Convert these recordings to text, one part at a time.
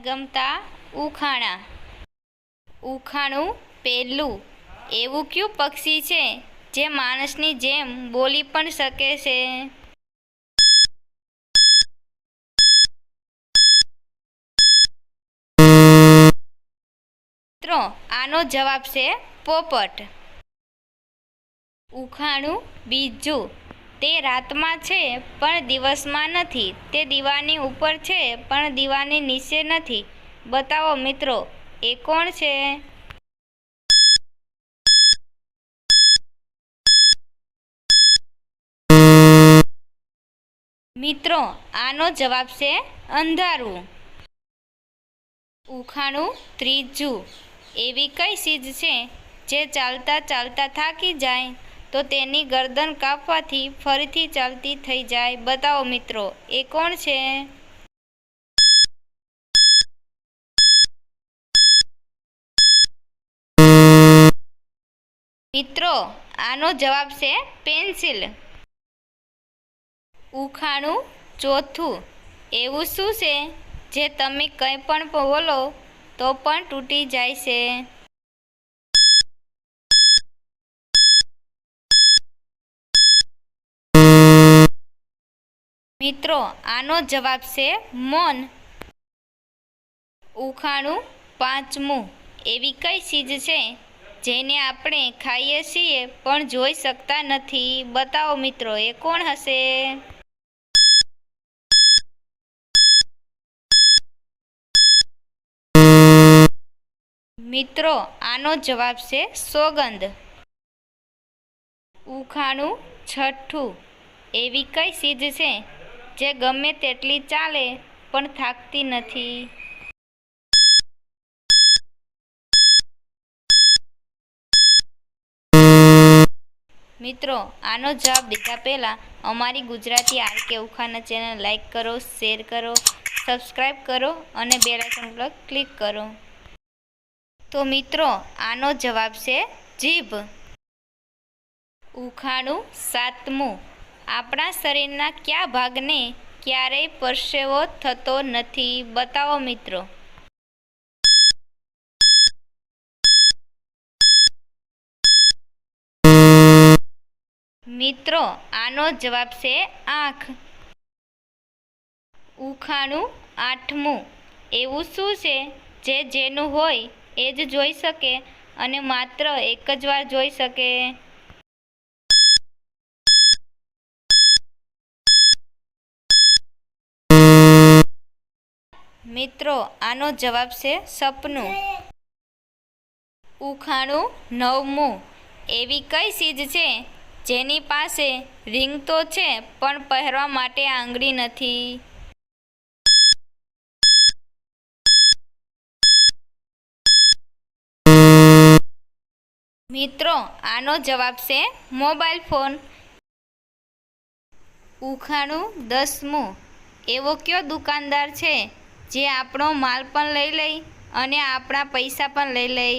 ગમતા ઉખાણા. ઉખાણું પહેલું. એવું કયું પક્ષી છે જે માણસની જેમ બોલી પણ શકે છે? મિત્રો, આનો જવાબ છે પોપટ. ઉખાણું બીજું. તે રાતમાં છે પણ દિવસમાં નથી. તે દીવાની ઉપર છે પણ દીવાની નીચે નથી. બતાવો મિત્રો, એ કોણ છે? મિત્રો, આનો જવાબ છે અંધારું. ઉખાણું ત્રીજું. એવી કઈ ચીજ છે જે ચાલતા ચાલતા થાકી જાય તો તેની ગરદન કાપવાથી ફરીથી ચાલતી થઈ જાય? બતાવો મિત્રો, એ કોણ છે? મિત્રો, આનો જવાબ છે પેન્સિલ. ઉખાણું ચોથું. એવું શું છે જે તમે કંઈ પણ બોલો તો પણ તૂટી જાય છે? મિત્રો, આનો જવાબ છે મૌન. ઉખાણું પાંચમું. એવી કઈ ચીજ છે જેને આપણે ખાઈએ છીએ પણ જોઈ શકતા નથી? બતાવો મિત્રો, એ કોણ હશે? મિત્રો, આનો જવાબ છે સોગંદ. ઉખાણું છઠ્ઠું. એવી કઈ ચીજ છે જે ગમે તેટલી ચાલે પણ થાકતી નથી? મિત્રો, આનો જવાબ દીધા પહેલાં અમારી ગુજરાતી આરકે ઉખાણા ચેનલ લાઈક કરો, શેર કરો, સબસ્ક્રાઈબ કરો અને બેલ આઇકન પર ક્લિક કરો. તો મિત્રો, આનો જવાબ છે જીભ. ઉખાણું સાતમું. આપણા શરીરના કયા ભાગને ક્યારેય પરસેવો થતો નથી? બતાવો મિત્રો. મિત્રો, આનો જવાબ છે આંખ. ઉખાણું આઠમું. એવું શું છે જે જેનું હોય એ જ જોઈ શકે અને માત્ર એક જ વાર જોઈ શકે? મિત્રો, આનો જવાબ છે સપનું. ઉખાણું નવમું. એવી કઈ ચીજ છે જેની પાસે રિંગ તો છે પણ પહેરવા માટે આંગળી નથી? મિત્રો, આનો જવાબ છે મોબાઈલ ફોન. ઉખાણું દસમું. એવો કયો દુકાનદાર છે જે આપણો માલ પણ લઈ લે અને આપણા પૈસા પણ લઈ લે?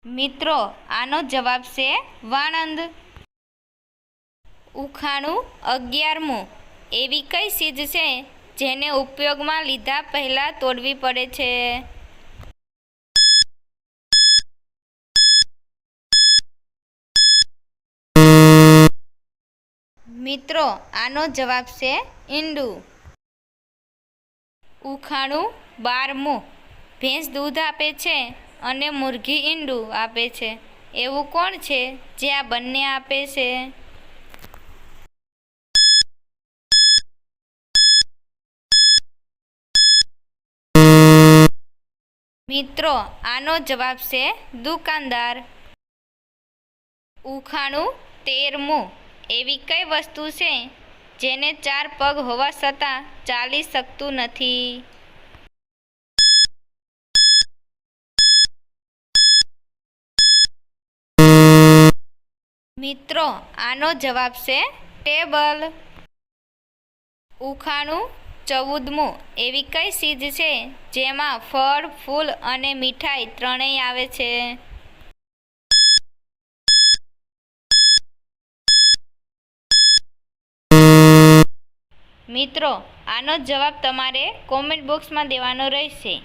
મિત્રો, આનો જવાબ છે વાણંદ. ઉખાણું 11મું. એવી કઈ ચીજ છે જેને ઉપયોગમાં લીધા પહેલા તોડવી પડે છે? મિત્રો, આનો જવાબ છે ઈંડું. ઉખાણું 12મું. ભેંસ દૂધ આપે છે અને મુરઘી ઈંડું આપે છે. એવું કોણ છે જે આ બંને આપે છે? મિત્રો, આનો જવાબ છે દુકાનદાર. ઉખાણું 13મું. એવી કઈ વસ્તુ છે જેને 4 પગ હોવા છતાં ચાલી શકતું નથી? મિત્રો, આનો જવાબ છે ટેબલ. ઉખાણું 14મું. એવી કઈ ચીજ છે જેમાં ફળ, ફૂલ અને મીઠાઈ ત્રણેય આવે છે? મિત્રો આનો જવાબ તમારે કોમેન્ટ બોક્સમાં દેવાનો રહેશે.